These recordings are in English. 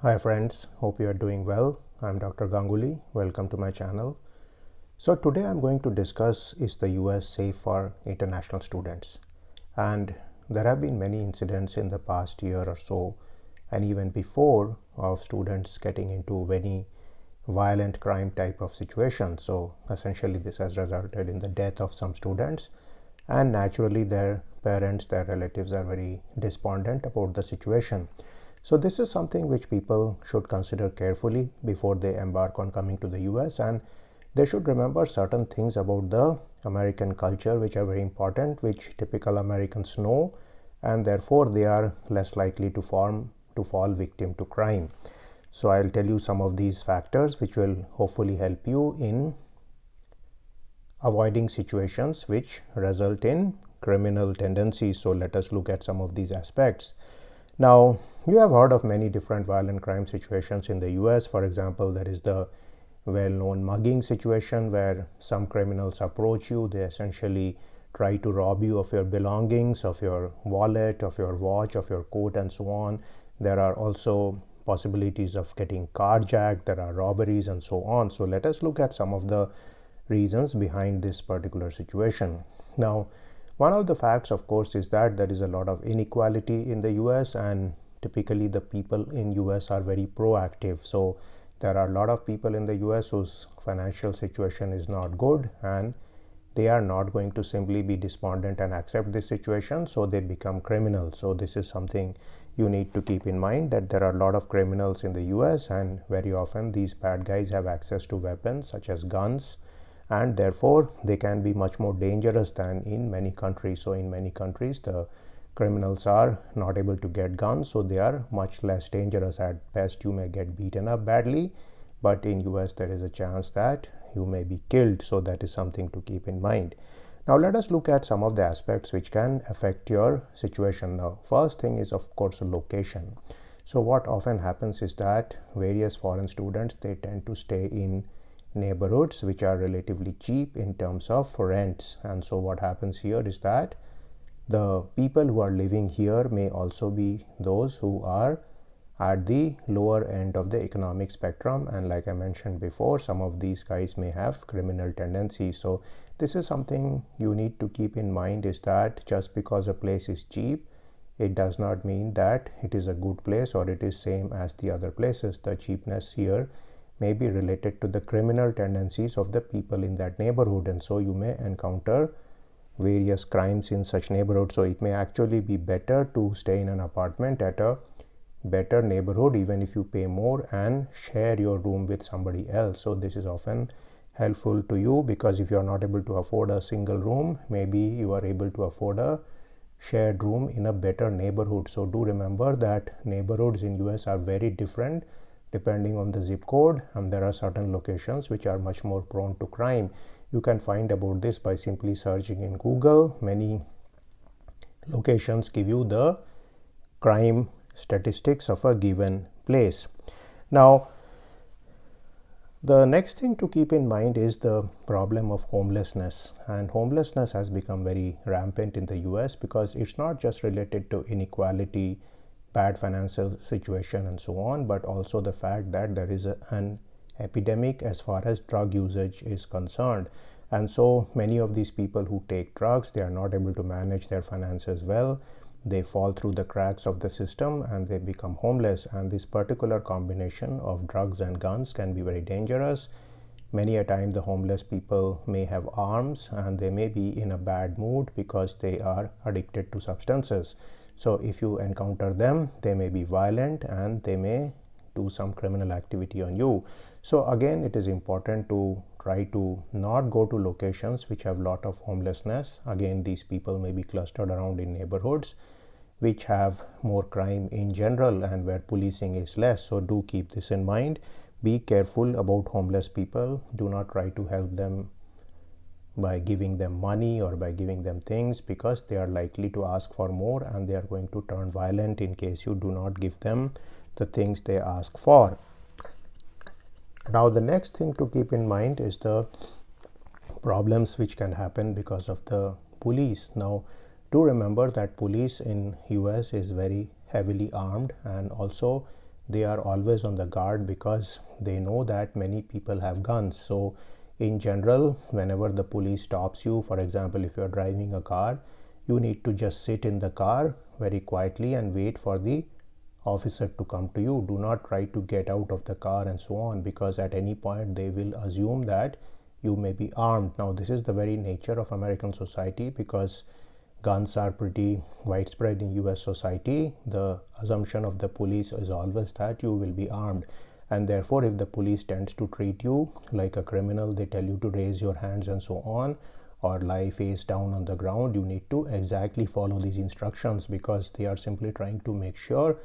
Hi friends, hope you are doing well. I'm Dr. Ganguly. Welcome to my channel. So today I'm going to discuss, is the US safe for international students? And there have been many incidents in the past year or so and even before of students getting into many violent crime type of situations. So essentially this has resulted in the death of some students, and naturally their parents, their relatives are very despondent about the situation. So this is something which people should consider carefully before they embark on coming to the US, and they should remember certain things about the American culture which are very important, which typical Americans know, and therefore they are less likely to fall victim to crime. So I'll tell you some of these factors which will hopefully help you in avoiding situations which result in criminal tendencies. So let us look at some of these aspects. Now, you have heard of many different violent crime situations in the US. For example, there is the well-known mugging situation where some criminals approach you. They essentially try to rob you of your belongings, of your wallet, of your watch, of your coat, and so on. There are also possibilities of getting carjacked. There are robberies and so on. So let us look at some of the reasons behind this particular situation. Now, one of the facts, of course, is that there is a lot of inequality in the US, and typically the people in US are very proactive. So there are a lot of people in the US whose financial situation is not good, and they are not going to simply be despondent and accept this situation, so they become criminals. So this is something you need to keep in mind, that there are a lot of criminals in the US, and very often these bad guys have access to weapons such as guns, and therefore they can be much more dangerous than in many countries. So in many countries the criminals are not able to get guns, so they are much less dangerous. At best you may get beaten up badly, but in US there is a chance that you may be killed. So that is something to keep in mind. Now let us look at some of the aspects which can affect your situation. Now, first thing is of course location. So what often happens is that various foreign students, they tend to stay in neighborhoods which are relatively cheap in terms of rents. And so what happens here is that the people who are living here may also be those who are at the lower end of the economic spectrum, and like I mentioned before, some of these guys may have criminal tendencies. So this is something you need to keep in mind, is that just because a place is cheap, it does not mean that it is a good place or it is same as the other places. The cheapness here may be related to the criminal tendencies of the people in that neighborhood, and so you may encounter various crimes in such neighborhoods. So it may actually be better to stay in an apartment at a better neighborhood, even if you pay more, and share your room with somebody else. So this is often helpful to you, because if you are not able to afford a single room, maybe you are able to afford a shared room in a better neighborhood. So do remember that neighborhoods in US are very different depending on the zip code, and there are certain locations which are much more prone to crime. You can find about this by simply searching in Google. Many locations give you the crime statistics of a given place. Now, the next thing to keep in mind is the problem of homelessness, and homelessness has become very rampant in the US because it's not just related to inequality, bad financial situation and so on, but also the fact that there is an epidemic as far as drug usage is concerned. And so many of these people who take drugs, they are not able to manage their finances well. They fall through the cracks of the system and they become homeless. And this particular combination of drugs and guns can be very dangerous. Many a time the homeless people may have arms, and they may be in a bad mood because they are addicted to substances. So if you encounter them, they may be violent and they may do some criminal activity on you. So again, it is important to try to not go to locations which have a lot of homelessness. Again, these people may be clustered around in neighborhoods which have more crime in general and where policing is less. So do keep this in mind. Be careful about homeless people. Do not try to help them by giving them money or by giving them things, because they are likely to ask for more and they are going to turn violent in case you do not give them the things they ask for. Now, the next thing to keep in mind is the problems which can happen because of the police. Now, do remember that police in US is very heavily armed, and also they are always on the guard because they know that many people have guns. So in general, whenever the police stops you, for example, if you're driving a car, you need to just sit in the car very quietly and wait for the officer to come to you. Do not try to get out of the car and so on, because at any point they will assume that you may be armed. Now, this is the very nature of American society, because guns are pretty widespread in US society. The assumption of the police is always that you will be armed, and therefore if the police tends to treat you like a criminal, they tell you to raise your hands and so on, or lie face down on the ground, you need to exactly follow these instructions, because they are simply trying to make sure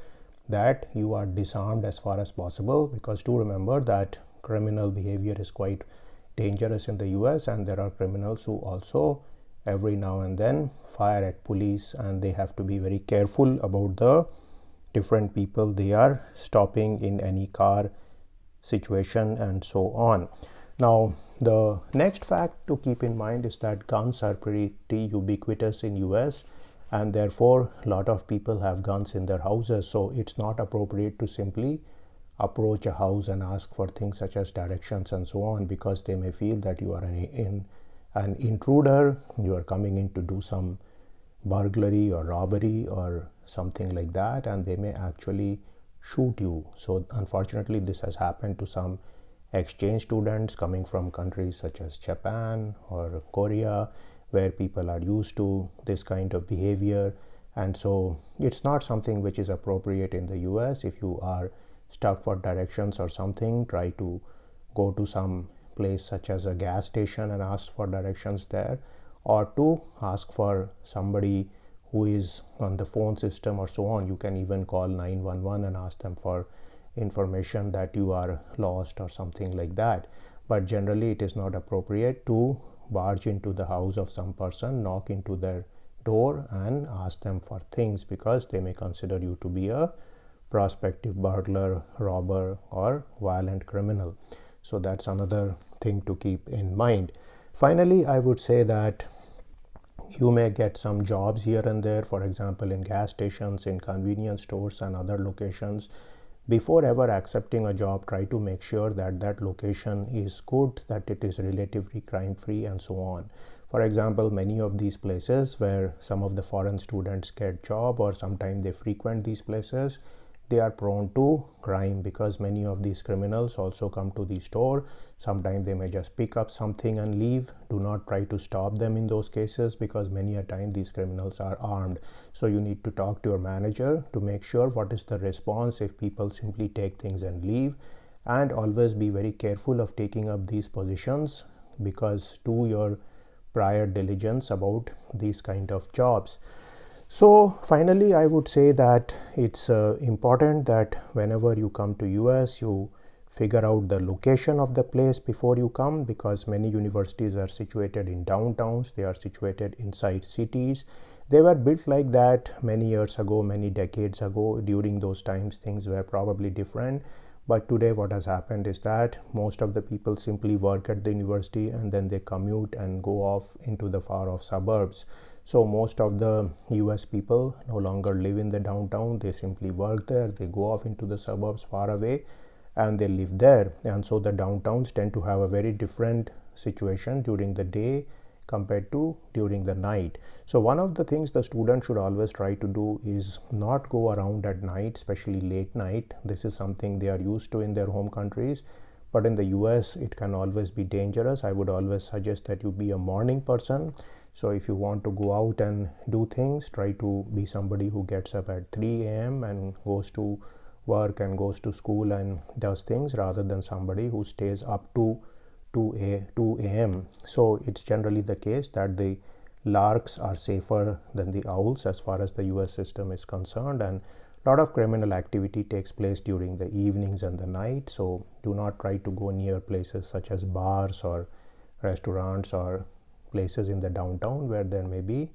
that you are disarmed as far as possible. Because to remember that criminal behavior is quite dangerous in the US, and there are criminals who also every now and then fire at police, and they have to be very careful about the different people they are stopping in any car situation and so on. Now, the next fact to keep in mind is that guns are pretty ubiquitous in US, and therefore a lot of people have guns in their houses. So it's not appropriate to simply approach a house and ask for things such as directions and so on, because they may feel that you are an intruder, you are coming in to do some burglary or robbery or something like that, and they may actually shoot you. So unfortunately, this has happened to some exchange students coming from countries such as Japan or Korea, where people are used to this kind of behavior. And so it's not something which is appropriate in the US. If you are stuck for directions or something, try to go to some place such as a gas station and ask for directions there, or to ask for somebody who is on the phone system or so on. You can even call 911 and ask them for information that you are lost or something like that. But generally it is not appropriate to barge into the house of some person, knock into their door and ask them for things, because they may consider you to be a prospective burglar, robber, or violent criminal. So that's another thing to keep in mind. Finally, I would say that you may get some jobs here and there, for example in gas stations, in convenience stores and other locations. Before ever accepting a job, try to make sure that that location is good, that it is relatively crime free and so on. For example, many of these places where some of the foreign students get job, or sometimes they frequent these places, they are prone to crime, because many of these criminals also come to the store. Sometimes they may just pick up something and leave. Do not try to stop them in those cases, because many a time these criminals are armed. So you need to talk to your manager to make sure what is the response if people simply take things and leave, and always be very careful of taking up these positions, because do your prior diligence about these kind of jobs. So finally, I would say that it's important that whenever you come to US, you figure out the location of the place before you come, because many universities are situated in downtowns, they are situated inside cities. They were built like that many years ago, many decades ago. During those times, things were probably different. But today what has happened is that most of the people simply work at the university and then they commute and go off into the far off suburbs. So most of the US people no longer live in the downtown. They simply work there, they go off into the suburbs far away and they live there. And so the downtowns tend to have a very different situation during the day compared to during the night. So one of the things the student should always try to do is not go around at night, especially late night. This is something they are used to in their home countries, but in the US it can always be dangerous. I would always suggest that you be a morning person. So if you want to go out and do things, try to be somebody who gets up at 3 a.m. and goes to work and goes to school and does things, rather than somebody who stays up to 2 a.m. So it's generally the case that the larks are safer than the owls as far as the US system is concerned, and a lot of criminal activity takes place during the evenings and the night. So do not try to go near places such as bars or restaurants or places in the downtown where there may be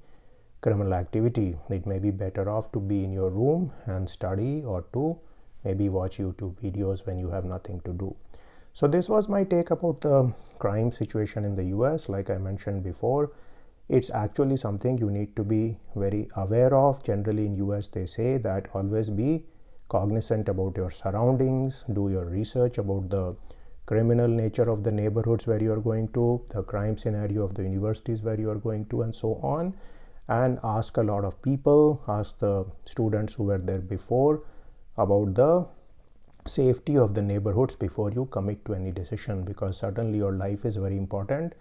criminal activity. It may be better off to be in your room and study, or to maybe watch YouTube videos when you have nothing to do. So this was my take about the crime situation in the US. Like I mentioned before, it's actually something you need to be very aware of. Generally in US they say that always be cognizant about your surroundings, do your research about the criminal nature of the neighborhoods where you are going to, the crime scenario of the universities where you are going to, and so on. And ask a lot of people, ask the students who were there before about the safety of the neighborhoods before you commit to any decision, because certainly your life is very important.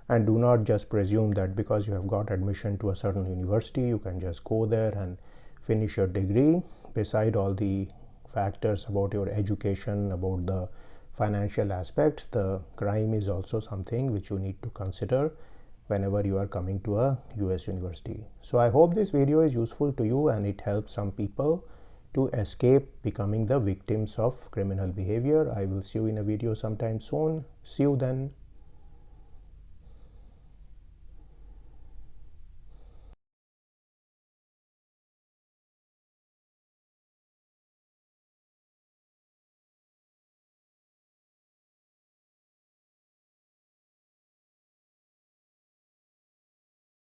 And do not just presume that because you have got admission to a certain university, you can just go there and finish your degree. Beside all the factors about your education, about the financial aspects, the crime is also something which you need to consider whenever you are coming to a US university. So I hope this video is useful to you and it helps some people to escape becoming the victims of criminal behavior. I will see you in a video sometime soon. See you then.